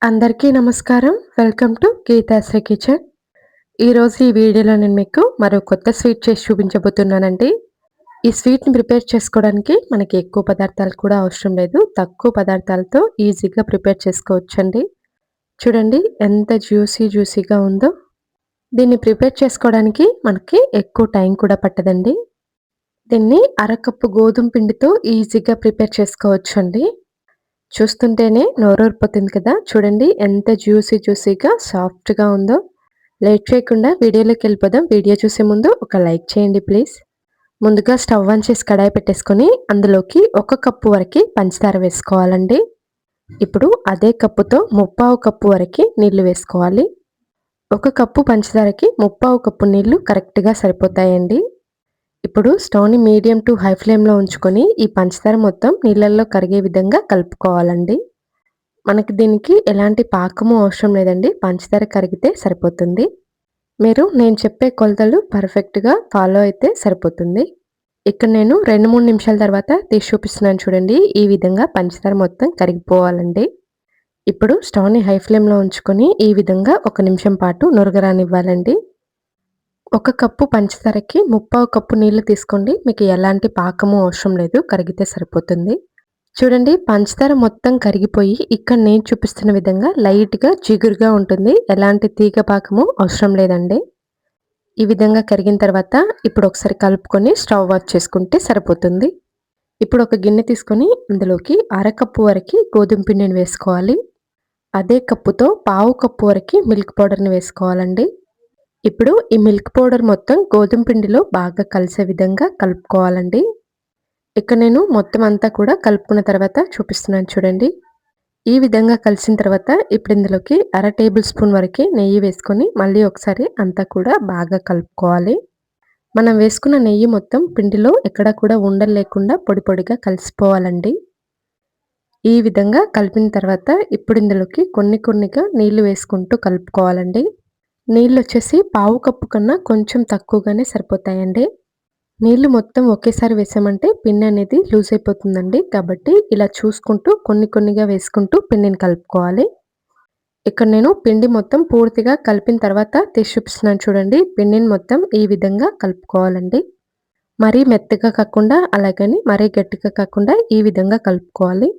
అందరికీ నమస్కారం. Welcome to Geethasri kitchen. ఈరోజు ఈ వీడియోలో నేను మీకు మరో కొత్త స్వీట్ చేసి చూపించబోతున్నానండి. ఈ స్వీట్‌ని ప్రిపేర్ చేసుకోవడానికి మనకి ఎక్కువ పదార్థాలు కూడా అవసరం లేదు. తక్కువ పదార్థాలతో ఈజీగా ప్రిపేర్ చేసుకోవచ్చండి. చూడండి ఎంత జ్యూసీగా ఉందో. దీన్ని ప్రిపేర్ చేసుకోవడానికి మనకి ఎక్కువ టైం కూడా పట్టదండి. దీన్ని అరకప్పు గోధుమ పిండితో ఈజీగా ప్రిపేర్ చేసుకోవచ్చండి. చూస్తుంటేనే నోరూరిపోతుంది కదా! చూడండి ఎంత జ్యూసీగా సాఫ్ట్‌గా ఉందో. లేట్ చేయకుండా వీడియోలోకెళ్ళిపోదాం. వీడియో చూసే ముందు ఒక లైక్ చేయండి ప్లీజ్. ముందుగా స్టవ్ ఆన్ చేసి కడాయి పెట్టేసుకొని అందులోకి 1 కప్పు వరకి పంచదార వేసుకోవాలండి. ఇప్పుడు అదే కప్పుతో 3/4 కప్పు వరకి నీళ్లు వేసుకోవాలి. 1 కప్పు పంచదారకి 3/4 కప్పు నీళ్లు కరెక్ట్‌గా సరిపోతాయండి. ఇప్పుడు స్టవ్‌ని మీడియం టు హై ఫ్లేమ్‌లో ఉంచుకొని ఈ పంచదార మొత్తం నీళ్ళల్లో కరిగే విధంగా కలుపుకోవాలండి. మనకి దీనికి ఎలాంటి పాకము అవసరం లేదండి. పంచదార కరిగితే సరిపోతుంది. మీరు నేను చెప్పే కొలతలు పర్ఫెక్ట్‌గా ఫాలో అయితే సరిపోతుంది. ఇక్కడ నేను 2, 3 నిమిషాల తర్వాత తీసి చూపిస్తున్నాను చూడండి. ఈ విధంగా పంచదార మొత్తం కరిగిపోవాలండి. ఇప్పుడు స్టవ్‌ని హై ఫ్లేమ్‌లో ఉంచుకొని ఈ విధంగా 1 నిమిషం పాటు నురగరానివ్వాలండి. 1 కప్పు పంచదారకి 3/4 కప్పు నీళ్లు తీసుకోండి. మీకు ఎలాంటి పాకము అవసరం లేదు. కరిగితే సరిపోతుంది. చూడండి పంచదార మొత్తం కరిగిపోయి ఇక్కడ నేను చూపిస్తున్న విధంగా లైట్‌గా జిగురుగా ఉంటుంది. ఎలాంటి తీగ పాకము అవసరం లేదండి. ఈ విధంగా కరిగిన తర్వాత ఇప్పుడు ఒకసారి కలుపుకొని స్టవ్ ఆఫ్ చేసుకుంటే సరిపోతుంది. ఇప్పుడు ఒక గిన్నె తీసుకొని అందులోకి అరకప్పు వరకి గోధుమ పిండిని వేసుకోవాలి. అదే కప్పుతో పావు కప్పు వరకి మిల్క్ పౌడర్‌ని వేసుకోవాలండి. ఇప్పుడు ఈ మిల్క్ పౌడర్ మొత్తం గోధుమ పిండిలో బాగా కలిసే విధంగా కలుపుకోవాలండి. ఇక్కడ నేను మొత్తం అంతా కూడా కలుపుకున్న తర్వాత చూపిస్తున్నాను చూడండి. ఈ విధంగా కలిసిన తర్వాత ఇప్పుడు ఇందులోకి అర టేబుల్ స్పూన్ వరకి నెయ్యి వేసుకొని మళ్ళీ ఒకసారి అంతా కూడా బాగా కలుపుకోవాలి. మనం వేసుకున్న నెయ్యి మొత్తం పిండిలో ఎక్కడా కూడా ఉండలు లేకుండా పొడి పొడిగా కలిసిపోవాలండి. ఈ విధంగా కలిపిన తర్వాత ఇప్పుడు ఇందులోకి కొన్నిగా నీళ్లు వేసుకుంటూ కలుపుకోవాలండి. నీళ్ళొచ్చేసి పావు కప్పు కన్నా కొంచెం తక్కువగానే సరిపోతాయండి. నీళ్లు మొత్తం ఒకేసారి వేసామంటే పిండి అనేది లూజ్ అయిపోతుందండి. కాబట్టి ఇలా చూసుకుంటూ కొన్నిగా వేసుకుంటూ పిండిని కలుపుకోవాలి. ఇక్కడ నేను పిండి మొత్తం పూర్తిగా కలిపిన తర్వాత తీసి చూపిస్తున్నాను చూడండి. పిండిని మొత్తం ఈ విధంగా కలుపుకోవాలండి. మరీ మెత్తగా కాకుండా అలాగని మరీ గట్టిగా కాకుండా ఈ విధంగా కలుపుకోవాలి.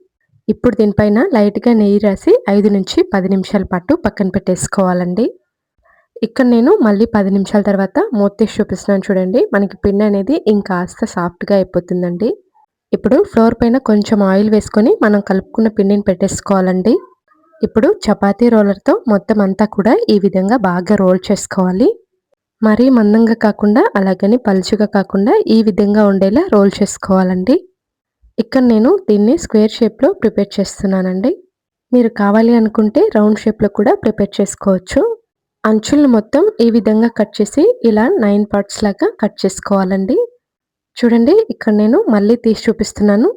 ఇప్పుడు దీనిపైన లైట్‌గా నెయ్యి రాసి 5-10 నిమిషాల పాటు పక్కన పెట్టేసుకోవాలండి. ఇక్కడ నేను మళ్ళీ 10 నిమిషాల తర్వాత మూత తీసి చూపిస్తున్నాను చూడండి. మనకి పిండి అనేది ఇంకాస్త సాఫ్ట్‌గా అయిపోతుందండి. ఇప్పుడు ఫ్లోర్ పైన కొంచెం ఆయిల్ వేసుకొని మనం కలుపుకున్న పిండిని పెట్టేసుకోవాలండి. ఇప్పుడు చపాతీ రోలర్‌తో మొత్తం అంతా కూడా ఈ విధంగా బాగా రోల్ చేసుకోవాలి. మరీ మందంగా కాకుండా అలాగని పలుచగా కాకుండా ఈ విధంగా ఉండేలా రోల్ చేసుకోవాలండి. ఇక్కడ నేను దీన్ని స్క్వేర్ షేప్‌లో ప్రిపేర్ చేస్తున్నానండి. మీరు కావాలి అనుకుంటే రౌండ్ షేప్‌లో కూడా ప్రిపేర్ చేసుకోవచ్చు. అంచులను మొత్తం ఈ విధంగా కట్ చేసి ఇలా 9 పార్ట్స్ లాగా కట్ చేసుకోవాలండి. చూడండి ఇక్కడ నేను మళ్ళీ తీసి చూపిస్తున్నాను.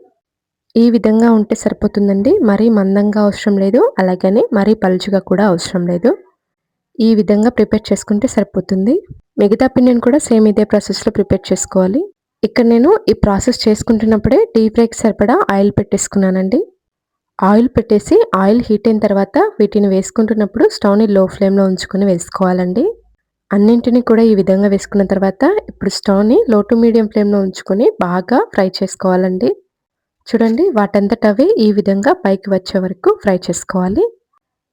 ఈ విధంగా ఉంటే సరిపోతుందండి. మరీ మందంగా అవసరం లేదు. అలాగని మరీ పలుచగా కూడా అవసరం లేదు. ఈ విధంగా ప్రిపేర్ చేసుకుంటే సరిపోతుంది. మిగతా పిండిని కూడా సేమ్ ఇదే ప్రాసెస్‌లో ప్రిపేర్ చేసుకోవాలి. ఇక్కడ నేను ఈ ప్రాసెస్ చేసుకుంటున్నప్పుడే డీప్ ఫ్రైకి సరిపడా ఆయిల్ పెట్టేసుకున్నానండి. ఆయిల్ పెట్టేసి ఆయిల్ హీట్ అయిన తర్వాత వీటిని వేసుకుంటున్నప్పుడు స్టవ్‌ని లో ఫ్లేమ్‌లో ఉంచుకొని వేసుకోవాలండి. అన్నింటిని కూడా ఈ విధంగా వేసుకున్న తర్వాత ఇప్పుడు స్టవ్‌ని లో టు మీడియం ఫ్లేమ్‌లో ఉంచుకొని బాగా ఫ్రై చేసుకోవాలండి. చూడండి వాటంతట అవే ఈ విధంగా పైకి వచ్చే వరకు ఫ్రై చేసుకోవాలి.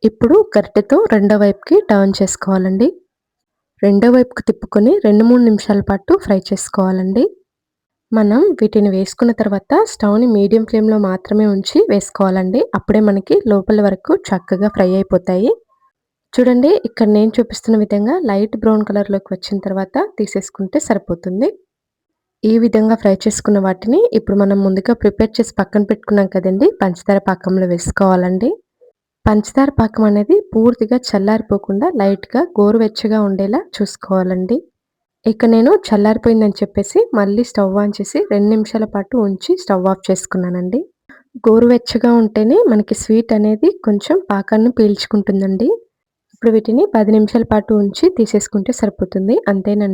ఇప్పుడు గరిటెతో రెండో వైపుకి టర్న్ చేసుకోవాలండి. రెండో వైపుకి తిప్పుకొని 2-3 నిమిషాల పాటు ఫ్రై చేసుకోవాలండి. మనం వీటిని వేసుకున్న తర్వాత స్టవ్‌ని మీడియం ఫ్లేమ్‌లో మాత్రమే ఉంచి వేసుకోవాలండి. అప్పుడే మనకి లోపల వరకు చక్కగా ఫ్రై అయిపోతాయి. చూడండి ఇక్కడ నేను చూపిస్తున్న విధంగా లైట్ బ్రౌన్ కలర్‌లోకి వచ్చిన తర్వాత తీసేసుకుంటే సరిపోతుంది. ఈ విధంగా ఫ్రై చేసుకున్న వాటిని ఇప్పుడు మనం ముందుగా ప్రిపేర్ చేసి పక్కన పెట్టుకున్నాం కదండీ! పంచదార పాకంలో వేసుకోవాలండి. పంచదార పాకం అనేది పూర్తిగా చల్లారిపోకుండా లైట్‌గా గోరువెచ్చగా ఉండేలా చూసుకోవాలండి. ఇక నేను చల్లారిపోయిందని చెప్పేసి మళ్ళీ స్టవ్ ఆన్ చేసి 2 నిమిషాల పాటు ఉంచి స్టవ్ ఆఫ్ చేసుకున్నానండి. గోరువెచ్చగా ఉంటేనే మనకి స్వీట్ అనేది కొంచెం పాకాన్ని పీల్చుకుంటుందండి. ఇప్పుడు వీటిని 10 నిమిషాల పాటు ఉంచి తీసేసుకుంటే సరిపోతుంది. అంతేనండి.